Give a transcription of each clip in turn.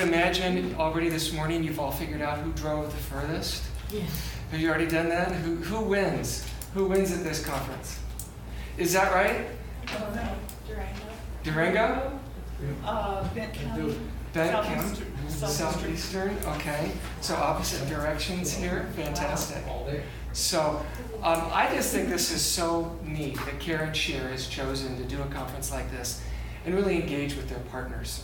imagine already this morning you've all figured out who drove the furthest. Yeah. Have you already done that? Who wins? Who wins at this conference? Is that right? Durango? Bent County. Bent County? Southeastern? Okay. So opposite directions here. Fantastic. So I just think this is so neat that Karen Shear has chosen to do a conference like this and really engage with their partners.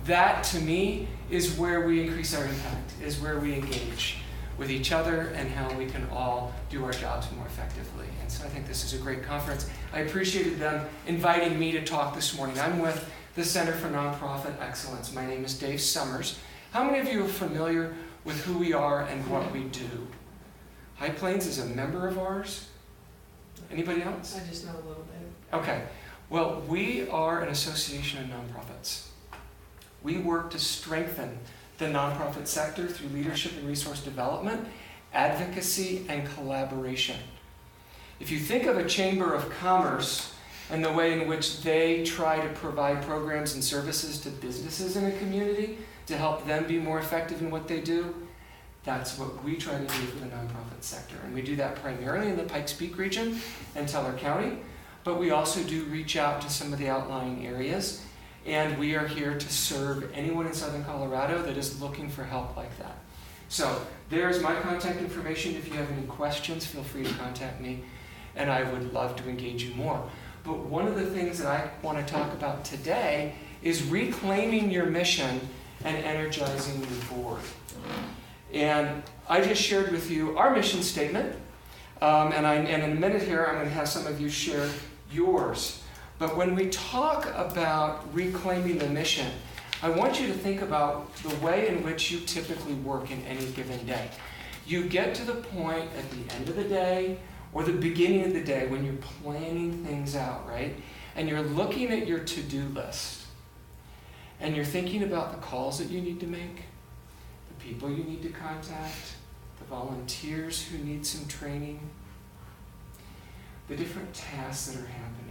That, to me, is where we increase our impact, is where we engage with each other and how we can all do our jobs more effectively. And so I think this is a great conference. I appreciated them inviting me to talk this morning. I'm with the Center for Nonprofit Excellence. My name is Dave Summers. How many of you are familiar with who we are and what we do? High Plains is a member of ours. Anybody else? I just know a little bit. Okay. Well, we are an association of nonprofits. We work to strengthen the nonprofit sector through leadership and resource development, advocacy, and collaboration. If you think of a chamber of commerce and the way in which they try to provide programs and services to businesses in a community to help them be more effective in what they do, that's what we try to do for the nonprofit sector. And we do that primarily in the Pikes Peak region and Teller County, but we also do reach out to some of the outlying areas. And we are here to serve anyone in Southern Colorado that is looking for help like that. So there's my contact information. If you have any questions, feel free to contact me, and I would love to engage you more. But one of the things that I want to talk about today is reclaiming your mission and energizing your board. And I just shared with you our mission statement, and in a minute here I'm going to have some of you share yours. But when we talk about reclaiming the mission, I want you to think about the way in which you typically work in any given day. You get to the point at the end of the day or the beginning of the day when you're planning things out, right? And you're looking at your to-do list. And you're thinking about the calls that you need to make, the people you need to contact, the volunteers who need some training, the different tasks that are happening.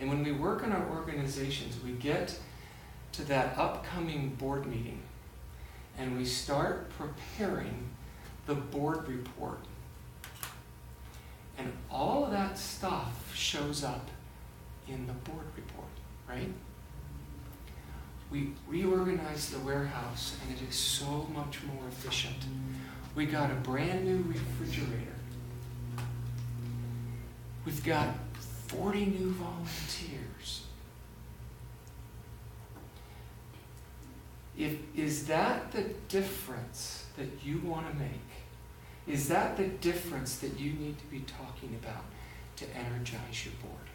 And when we work in our organizations, we get to that upcoming board meeting and we start preparing the board report. And all of that stuff shows up in the board report, right? We reorganized the warehouse and it is so much more efficient. We got a brand new refrigerator. We've got 40 new volunteers. Is that the difference that you want to make? Is that the difference that you need to be talking about to energize your board?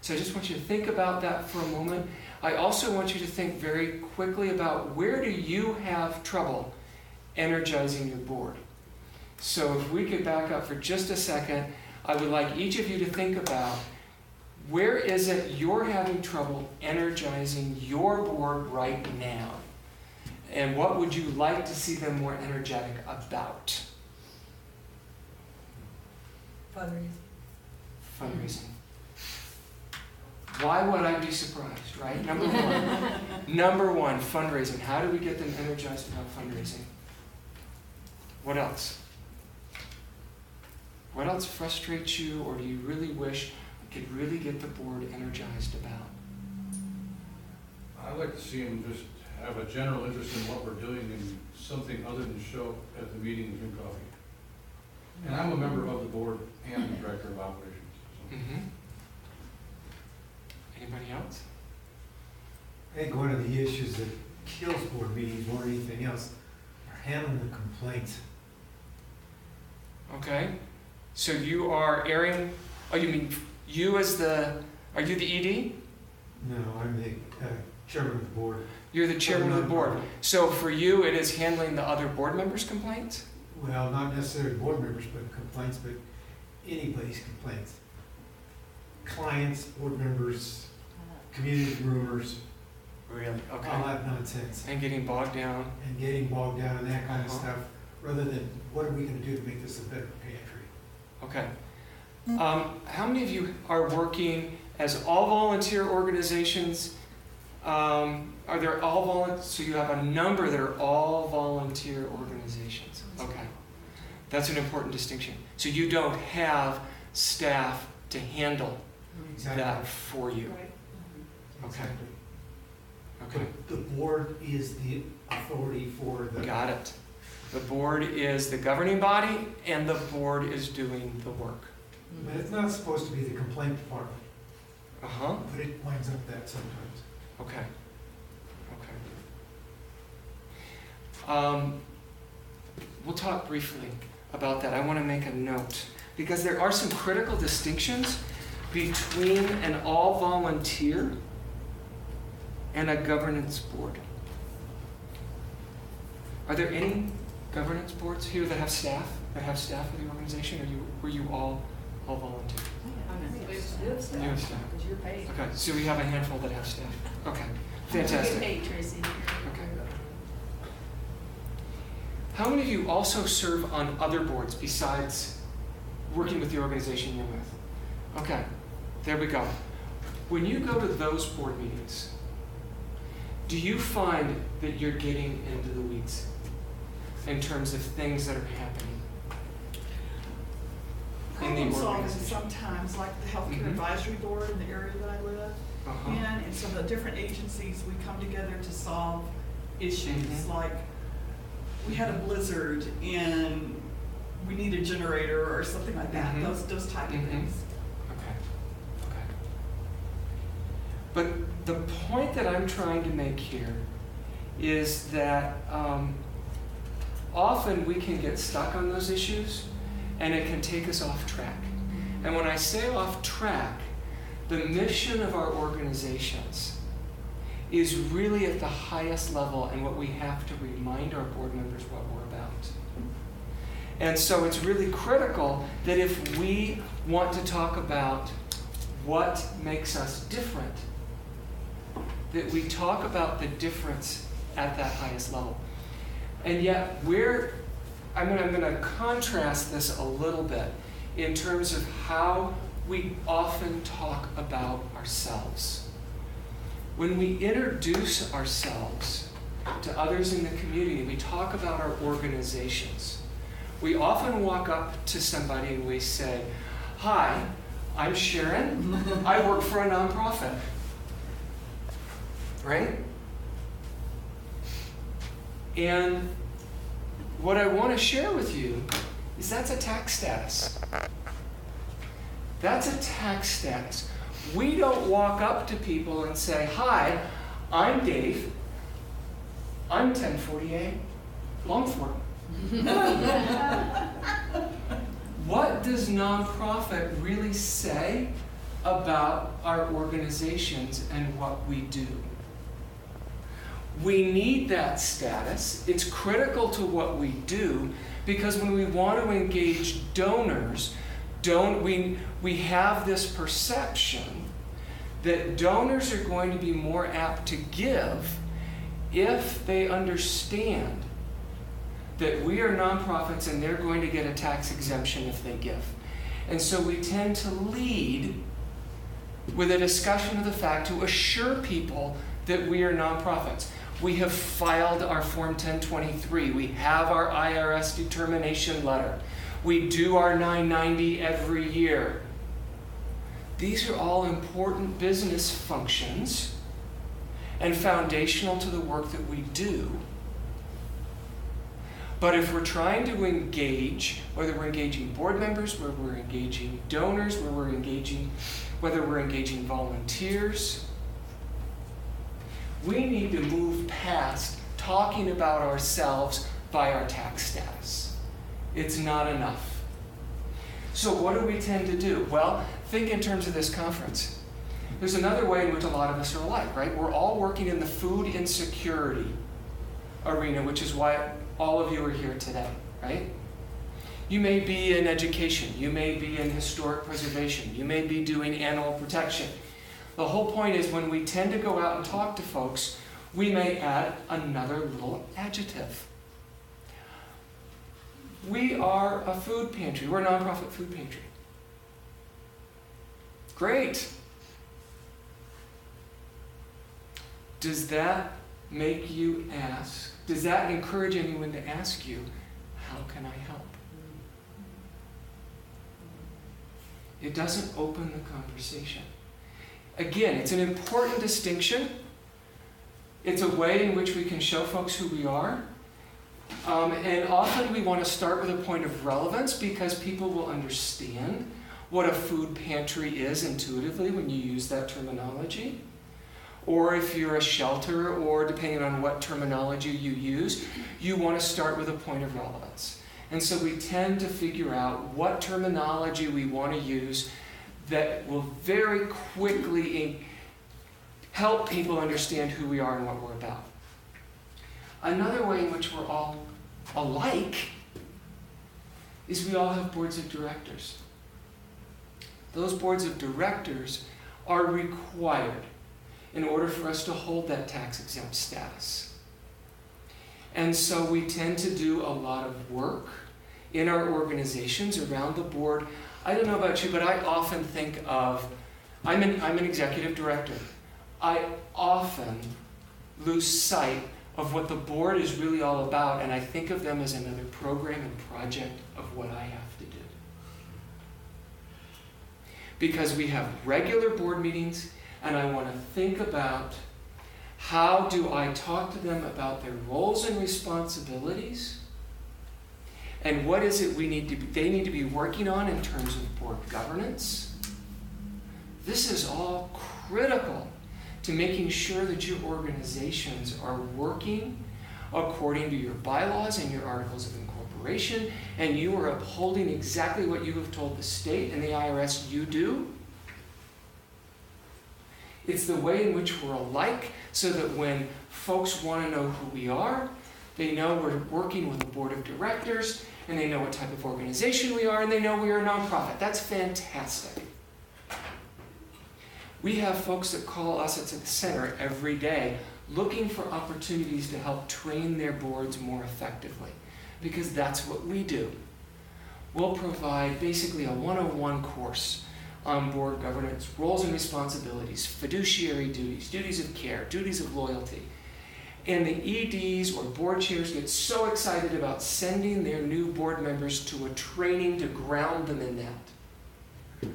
So I just want you to think about that for a moment. I also want you to think very quickly about where do you have trouble energizing your board? So if we could back up for just a second, I would like each of you to think about where is it you're having trouble energizing your board right now? And what would you like to see them more energetic about? Fundraising. Why would I be surprised, right? Number one, fundraising. How do we get them energized about fundraising? What else? What else frustrates you, or do you really wish we could really get the board energized about? I'd like to see them just have a general interest in what we're doing and something other than show up at the meeting and drink coffee. And I'm a member of the board and the director of operations. So. Mm-hmm. Anybody else? I think one of the issues that kills board meetings more than anything else are handling the complaints. Okay. So you are airing, oh, you mean you as are you the ED? No, I'm the chairman of the board. You're the chairman of the board. So for you, it is handling the other board members' complaints? Well, not necessarily board members, but complaints, but anybody's complaints. Clients, board members, community rumors, Really? all Okay. that nonsense. And getting bogged down. And getting bogged down in that kind of stuff, rather than what are we going to do to make this a better pantry? Okay. How many of you are working as all volunteer organizations? Are Are they all so you have a number that are all volunteer organizations? Okay. That's an important distinction. So you don't have staff to handle Exactly. that for you. Right. Okay. Exactly. Okay. But the board is the authority for the. Got it. The board is the governing body and the board is doing the work. But it's not supposed to be the complaint department, Uh-huh. but it winds up that sometimes. Okay. Okay. We'll talk briefly about that. I want to make a note because there are some critical distinctions between an all-volunteer and a governance board. Are there any governance boards here that have staff in the organization, or were you all volunteer? We have staff. You have staff. Because you're paid. Okay, so we have a handful that have staff. Okay, fantastic. You get paid, Tracy. Okay. How many of you also serve on other boards besides working with the organization you're with? Okay, there we go. When you go to those board meetings, do you find that you're getting into the weeds in terms of things that are happening in Problem the solving organization? sometimes, like the healthcare Mhm. advisory board in the area that I live Uh-huh. in, and so the different agencies, we come together to solve issues, Mhm. like we had a blizzard and we need a generator or something like that, Mhm. those type of Mhm. things. Okay. Okay. But the point that I'm trying to make here is that often we can get stuck on those issues and it can take us off track. And when I say off track, the mission of our organizations is really at the highest level and what we have to remind our board members what we're about. And so it's really critical that if we want to talk about what makes us different, that we talk about the difference at that highest level. And yet I'm going to contrast this a little bit in terms of how we often talk about ourselves. When we introduce ourselves to others in the community, we talk about our organizations. We often walk up to somebody and we say, "Hi, I'm Sharon. I work for a nonprofit." Right? And what I want to share with you is that's a tax status. That's a tax status. We don't walk up to people and say, "Hi, I'm Dave. I'm 1048 Longford." What does nonprofit really say about our organizations and what we do? We need that status. It's critical to what we do because when we want to engage donors, we have this perception that donors are going to be more apt to give if they understand that we are nonprofits and they're going to get a tax exemption if they give. And so we tend to lead with a discussion of the fact to assure people that we are nonprofits. We have filed our Form 1023. We have our IRS determination letter. We do our 990 every year. These are all important business functions and foundational to the work that we do. But if we're trying to engage, whether we're engaging board members, whether we're engaging donors, whether we're engaging volunteers, we need to move past talking about ourselves by our tax status. It's not enough. So what do we tend to do? Well, think in terms of this conference. There's another way in which a lot of us are alike, right? We're all working in the food insecurity arena, which is why all of you are here today, right? You may be in education. You may be in historic preservation. You may be doing animal protection. The whole point is when we tend to go out and talk to folks, we may add another little adjective. We are a food pantry. We're a nonprofit food pantry. Great. Does that make you ask, does that encourage anyone to ask you, how can I help? It doesn't open the conversation. Again, it's an important distinction. It's a way in which we can show folks who we are. And often we want to start with a point of relevance because people will understand what a food pantry is intuitively when you use that terminology. Or if you're a shelter, or depending on what terminology you use, you want to start with a point of relevance. And so we tend to figure out what terminology we want to use that will very quickly help people understand who we are and what we're about. Another way in which we're all alike is we all have boards of directors. Those boards of directors are required in order for us to hold that tax-exempt status. And so we tend to do a lot of work in our organizations around the board. I don't know about you, but I often think of, I'm an executive director. I often lose sight of what the board is really all about, and I think of them as another program and project of what I have to do. Because we have regular board meetings, and I want to think about how do I talk to them about their roles and responsibilities, and what is it they need to be working on in terms of board governance. This is all critical to making sure that your organizations are working according to your bylaws and your articles of incorporation, and you are upholding exactly what you have told the state and the IRS you do. It's the way in which we're alike, so that when folks want to know who we are, they know we're working with a board of directors, and they know what type of organization we are, and they know we are a nonprofit. That's fantastic. We have folks that call us at the center every day looking for opportunities to help train their boards more effectively, because that's what we do. We'll provide basically a 101 course on board governance, roles and responsibilities, fiduciary duties, duties of care, duties of loyalty. And the EDs or board chairs get so excited about sending their new board members to a training to ground them in that.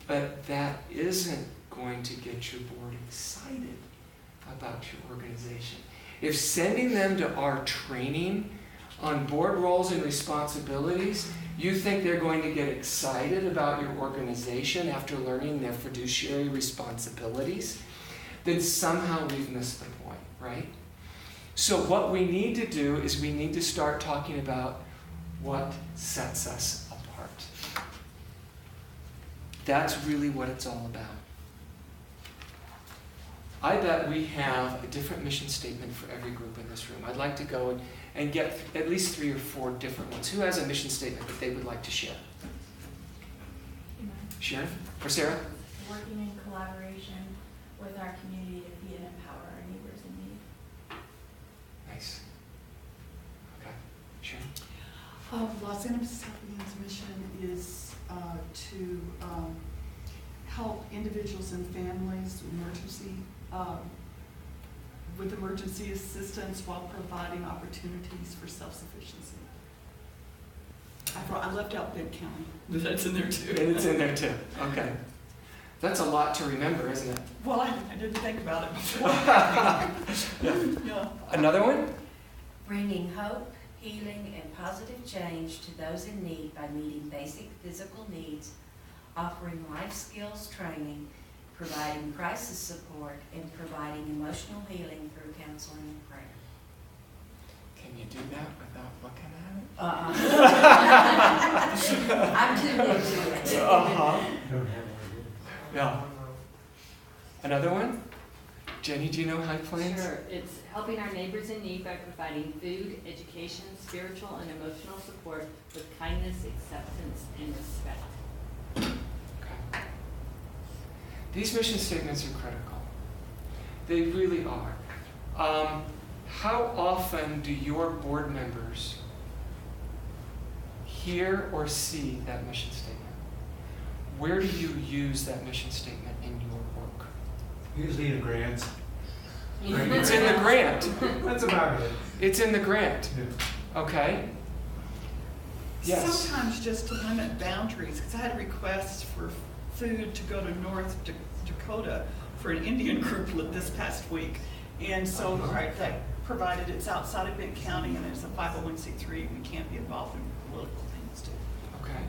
But that isn't going to get your board excited about your organization. If sending them to our training on board roles and responsibilities, you think they're going to get excited about your organization after learning their fiduciary responsibilities, then somehow we've missed the point, right? So what we need to do is we need to start talking about what sets us apart. That's really what it's all about. I bet we have a different mission statement for every group in this room. I'd like to go and get at least 3 or 4 different ones. Who has a mission statement that they would like to share? Sharon? Or Sarah? Working in collaboration with our community to feed and empower our neighbors in need. Nice. Okay. Sharon? Los Angeles Southland's mission is to help individuals and families with emergency assistance while providing opportunities for self-sufficiency. I left out Big County, but that's in there too. And it's in there too. Okay. That's a lot to remember, isn't it? Well, I didn't think about it before. Yeah. Another one? Bringing hope, healing, and positive change to those in need by meeting basic physical needs, offering life skills training, providing crisis support, and providing emotional healing through counseling and prayer. Can you do that without looking at it? I'm too new to it. Uh-huh. Yeah. Another one? Jenny, do you know High Plains? Sure. It's helping our neighbors in need by providing food, education, spiritual and emotional support with kindness, acceptance, and respect. Okay. These mission statements are critical. They really are. How often do your board members hear or see that mission statement? Where do you use that mission statement in your work? Usually in grants. It's in the grant. That's about it. It's in the grant, Yeah. okay? Yes. Sometimes just to limit boundaries, because I had requests for food to go to North Dakota for an Indian group this past week. And so, right, that provided it's outside of Benton County and it's a 501c3, we can't be involved in political things too. Okay.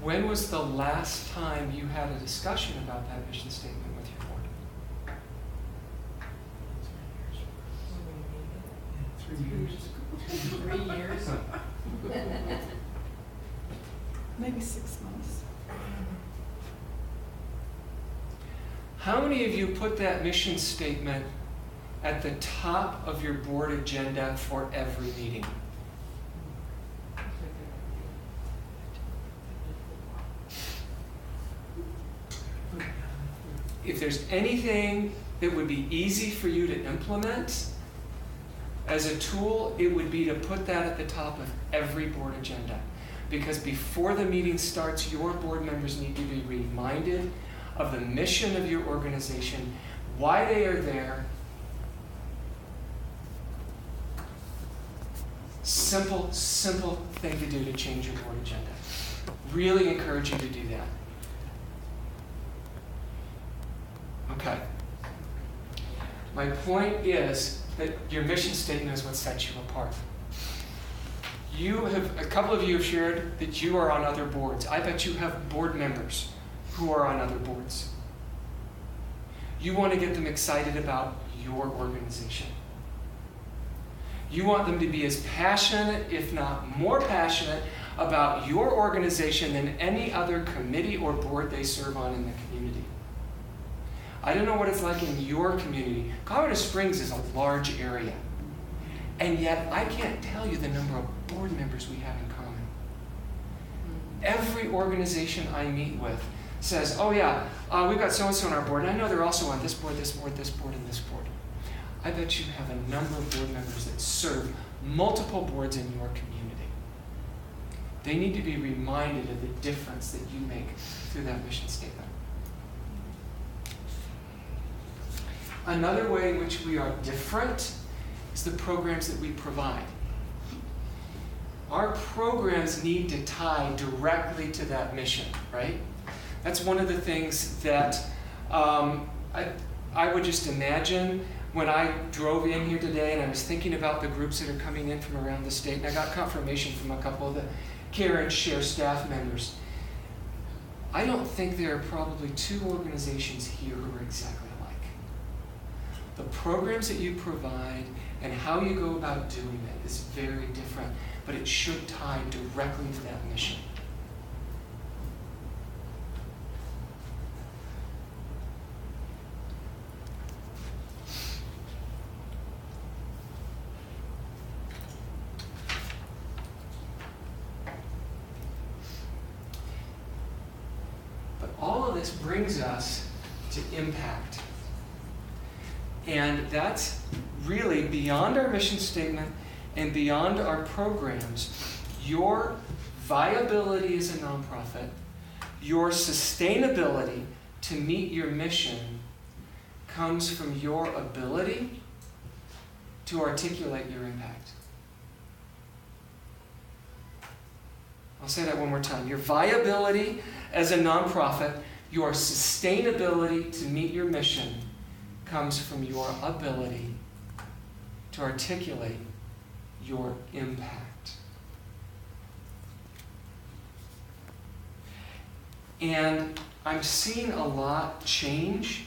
When was the last time you had a discussion about that mission statement with your board? 3 years. 3 years. Maybe 6 months. How many of you put that mission statement at the top of your board agenda for every meeting? If there's anything that would be easy for you to implement as a tool, it would be to put that at the top of every board agenda. Because before the meeting starts, your board members need to be reminded of the mission of your organization, why they are there. Simple thing to do to change your board agenda. Really encourage you to do that. Okay. My point is that your mission statement is what sets you apart. A couple of you have shared that you are on other boards. I bet you have board members who are on other boards. You want to get them excited about your organization. You want them to be as passionate, if not more passionate, about your organization than any other committee or board they serve on in the community. I don't know what it's like in your community. Colorado Springs is a large area. And yet, I can't tell you the number of board members we have in common. Every organization I meet with says, oh yeah, we've got so-and-so on our board, and I know they're also on this board, this board, this board, and this board. I bet you have a number of board members that serve multiple boards in your community. They need to be reminded of the difference that you make through that mission statement. Another way in which we are different is the programs that we provide. Our programs need to tie directly to that mission, right? That's one of the things that I would just imagine when I drove in here today and I was thinking about the groups that are coming in from around the state, and I got confirmation from a couple of the Care and Share staff members. I don't think there are probably 2 organizations here who are exactly alike. The programs that you provide and how you go about doing it is very different, but it should tie directly to that mission. But all of this brings us to impact. And that's really beyond our mission statement and beyond our programs. Your viability as a nonprofit, your sustainability to meet your mission comes from your ability to articulate your impact. I'll say that one more time. Your viability as a nonprofit, your sustainability to meet your mission comes from your ability to articulate your impact. And I'm seeing a lot change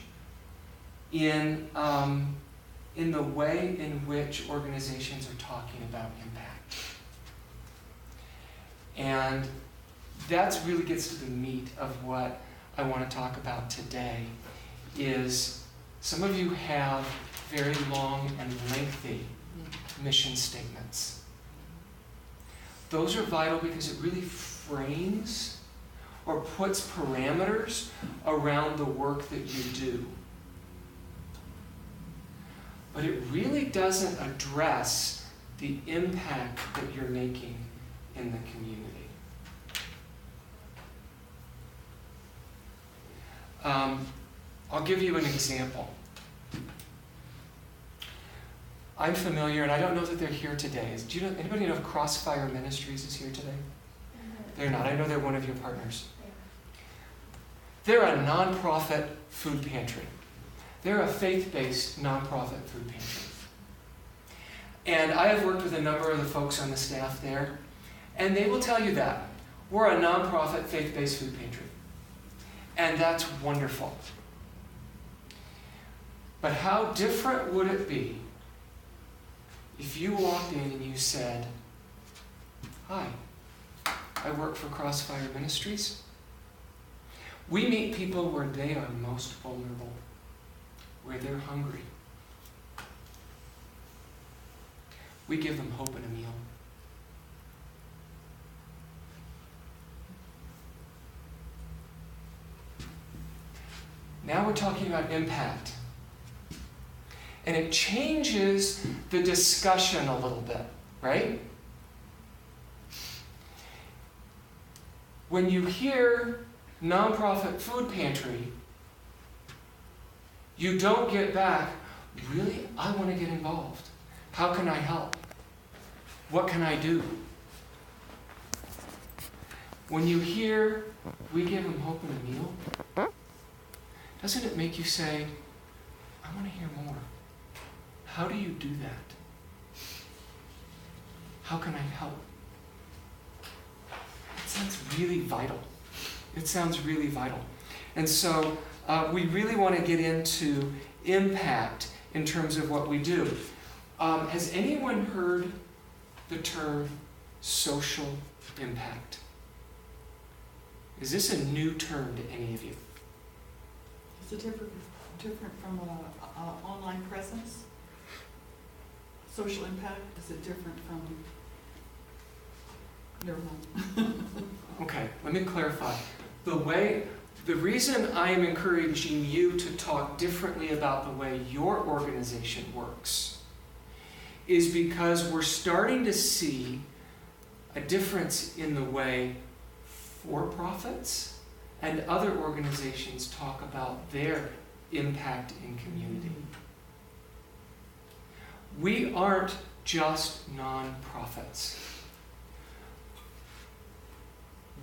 in the way in which organizations are talking about impact. And that really gets to the meat of what I want to talk about today, is some of you have very long and lengthy mission statements. Those are vital because it really frames or puts parameters around the work that you do. But it really doesn't address the impact that you're making in the community. I'll give you an example. I'm familiar, and I don't know that they're here today. Do you know, anybody know if Crossfire Ministries is here today? They're not. I know they're one of your partners. They're a nonprofit food pantry. They're a faith-based nonprofit food pantry. And I have worked with a number of the folks on the staff there, and they will tell you that. We're a nonprofit faith-based food pantry. And that's wonderful. But how different would it be if you walked in and you said, "Hi, I work for Crossfire Ministries. We meet people where they are most vulnerable, where they're hungry. We give them hope and a meal." Now we're talking about impact. And it changes the discussion a little bit, right? When you hear nonprofit food pantry, you don't get back, "Really? I want to get involved. How can I help? What can I do?" When you hear, "We give them hope and a meal," doesn't it make you say, "I want to hear more. How do you do that? How can I help?" It sounds really vital. It sounds really vital. And so we really want to get into impact in terms of what we do. Has anyone heard the term social impact? Is this a new term to any of you? Is it different from online presence? Social impact, is it different from, never mind. Okay, let me clarify. The reason I am encouraging you to talk differently about the way your organization works is because we're starting to see a difference in the way for-profits and other organizations talk about their impact in community. We aren't just nonprofits.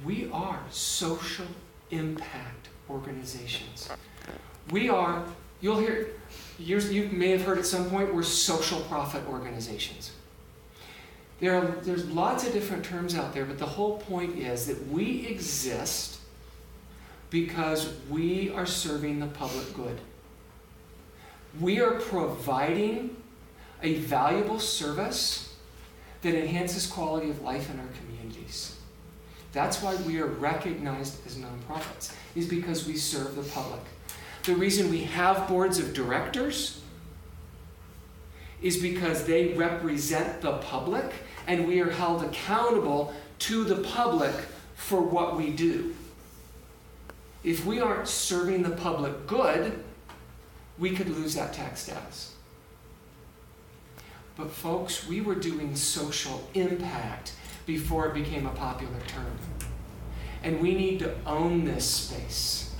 We are social impact organizations. We are, you may have heard at some point, we're social profit organizations. There's lots of different terms out there, but the whole point is that we exist because we are serving the public good. We are providing a valuable service that enhances quality of life in our communities. That's why we are recognized as nonprofits, is because we serve the public. The reason we have boards of directors is because they represent the public, and we are held accountable to the public for what we do. If we aren't serving the public good, we could lose that tax status. But folks, we were doing social impact before it became a popular term. And we need to own this space.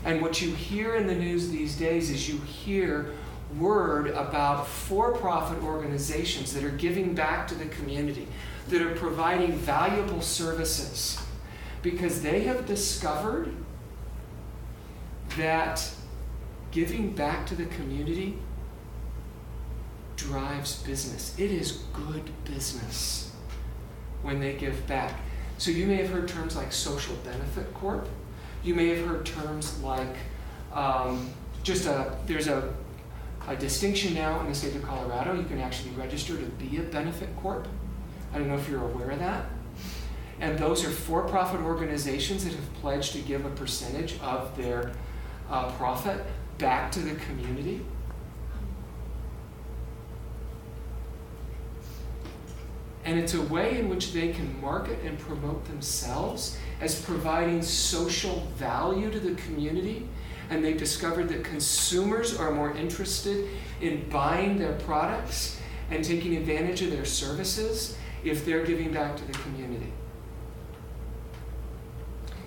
And what you hear in the news these days is you hear word about for-profit organizations that are giving back to the community, that are providing valuable services, because they have discovered that giving back to the community drives business. It is good business when they give back. So you may have heard terms like social benefit corp. You may have heard terms like there's a distinction now in the state of Colorado. You can actually register to be a benefit corp. I don't know if you're aware of that. And those are for-profit organizations that have pledged to give a percentage of their profit back to the community. And it's a way in which they can market and promote themselves as providing social value to the community. And they've discovered that consumers are more interested in buying their products and taking advantage of their services if they're giving back to the community.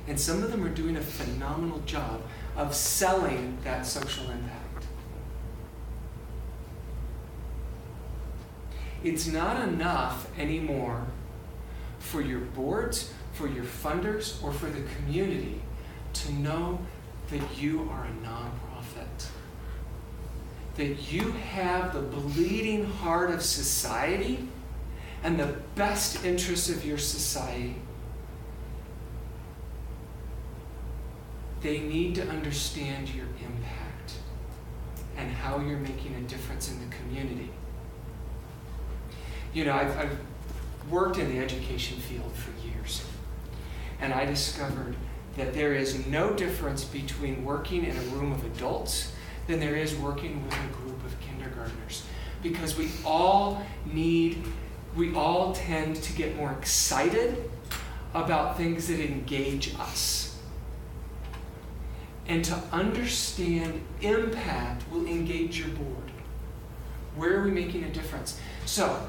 And some of them are doing a phenomenal job of selling that social impact. It's not enough anymore for your boards, for your funders, or for the community to know that you are a nonprofit. That you have the bleeding heart of society and the best interests of your society. They need to understand your impact and how you're making a difference in the community. You know, I've worked in the education field for years, and I discovered that there is no difference between working in a room of adults than there is working with a group of kindergartners, because we all tend to get more excited about things that engage us. And to understand impact will engage your board. Where are we making a difference? So,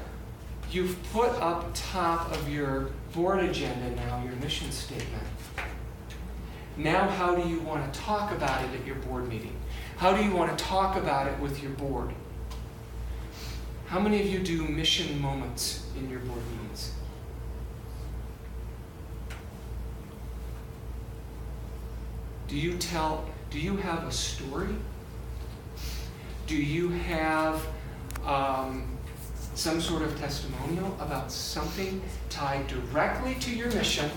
you've put up top of your board agenda now your mission statement. Now, how do you want to talk about it at your board meeting? How do you want to talk about it with your board? How many of you do mission moments in your board meetings? Do you have a story? Do you have some sort of testimonial about something tied directly to your mission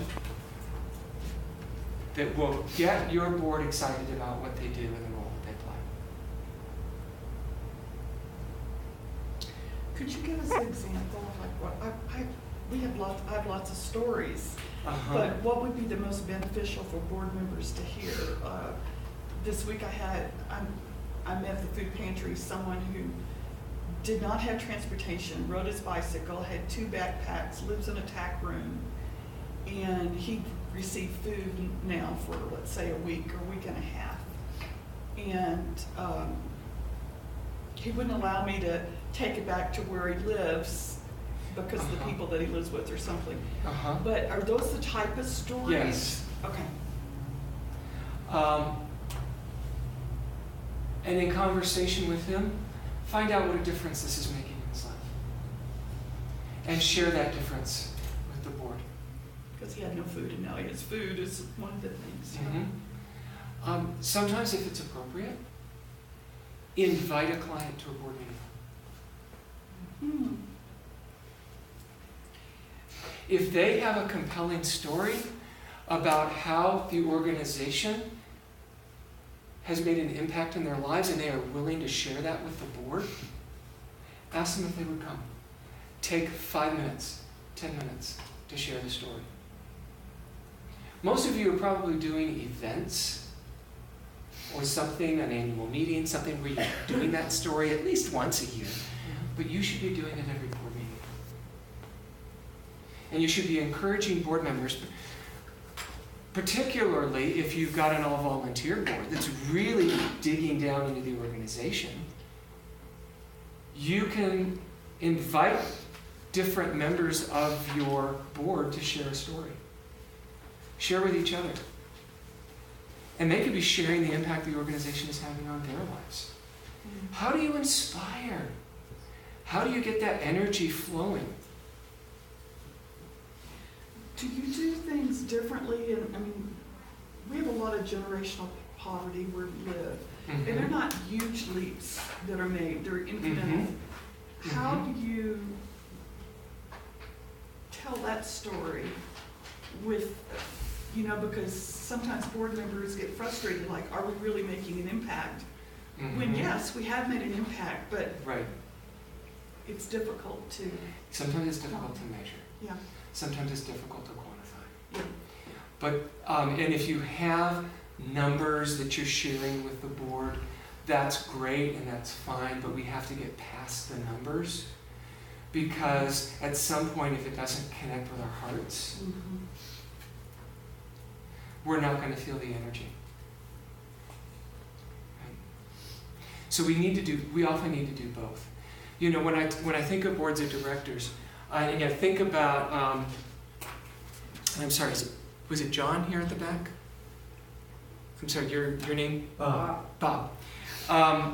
that will get your board excited about what they do and the role that they play? Could you give us an example of like what I have lots of stories, but what would be the most beneficial for board members to hear? This week I met at the food pantry someone who did not have transportation, rode his bicycle, had 2 backpacks, lives in a tack room, and he received food now for, let's say, a week or week and a half. And he wouldn't allow me to take it back to where he lives because of the people that he lives with or something. But are those the type of stories? Yes. Okay. And in conversation with him, find out what a difference this is making in his life. And share that difference with the board. Because he had no food and now he has food is one of the things. Sometimes, if it's appropriate, invite a client to a board meeting. If they have a compelling story about how the organization has made an impact in their lives and they are willing to share that with the board, ask them if they would come. Take 5 minutes, 10 minutes to share the story. Most of you are probably doing events or something, an annual meeting, something where you're doing that story at least once a year, but you should be doing it every board meeting. And you should be encouraging board members, particularly if you've got an all-volunteer board that's really digging down into the organization. You can invite different members of your board to share a story. Share with each other. And they could be sharing the impact the organization is having on their lives. How do you inspire? How do you get that energy flowing? Do you do things differently? And I mean, we have a lot of generational poverty where we live, and they're not huge leaps that are made, they're incremental. How do you tell that story with, because sometimes board members get frustrated, like, are we really making an impact? When yes, we have made an impact, but it's difficult to... Sometimes it's difficult to measure. Yeah. Sometimes it's difficult to quantify. Yeah. But, and if you have numbers that you're sharing with the board, that's great and that's fine, but we have to get past the numbers, because at some point, if it doesn't connect with our hearts, we're not going to feel the energy. Right? So we often need to do both. When I think of boards of directors, I think about, I'm sorry, was it John here at the back? I'm sorry, your name? Bob. Bob.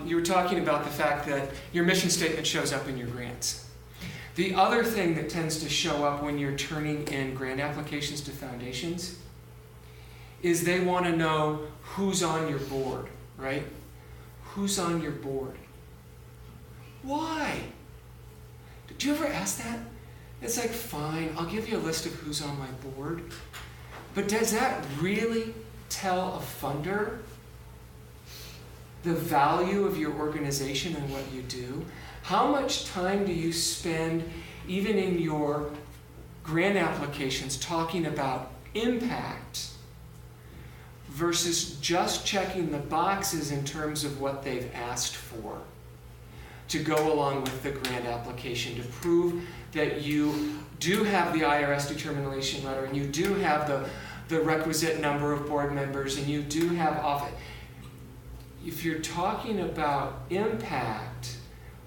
You were talking about the fact that your mission statement shows up in your grants. The other thing that tends to show up when you're turning in grant applications to foundations is they want to know who's on your board, right? Who's on your board? Why? Did you ever ask that? It's like, fine, I'll give you a list of who's on my board. But does that really tell a funder the value of your organization and what you do? How much time do you spend, even in your grant applications, talking about impact versus just checking the boxes in terms of what they've asked for to go along with the grant application, to prove that you do have the IRS determination letter and you do have the requisite number of board members and you do have office. If you're talking about impact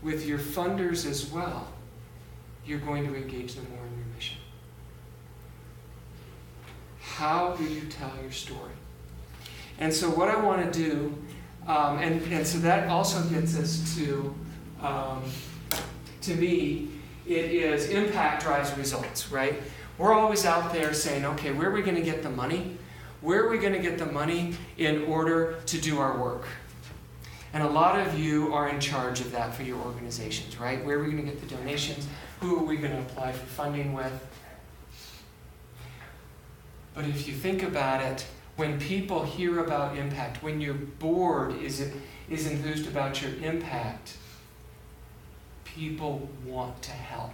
with your funders as well, you're going to engage them more in your mission. How do you tell your story? And so what I want to do, and so that also gets us to me, it is impact drives results, right? We're always out there saying, okay, where are we going to get the money? Where are we going to get the money in order to do our work? And a lot of you are in charge of that for your organizations, right? Where are we going to get the donations? Who are we going to apply for funding with? But if you think about it, when people hear about impact, when your board is enthused about your impact, people want to help.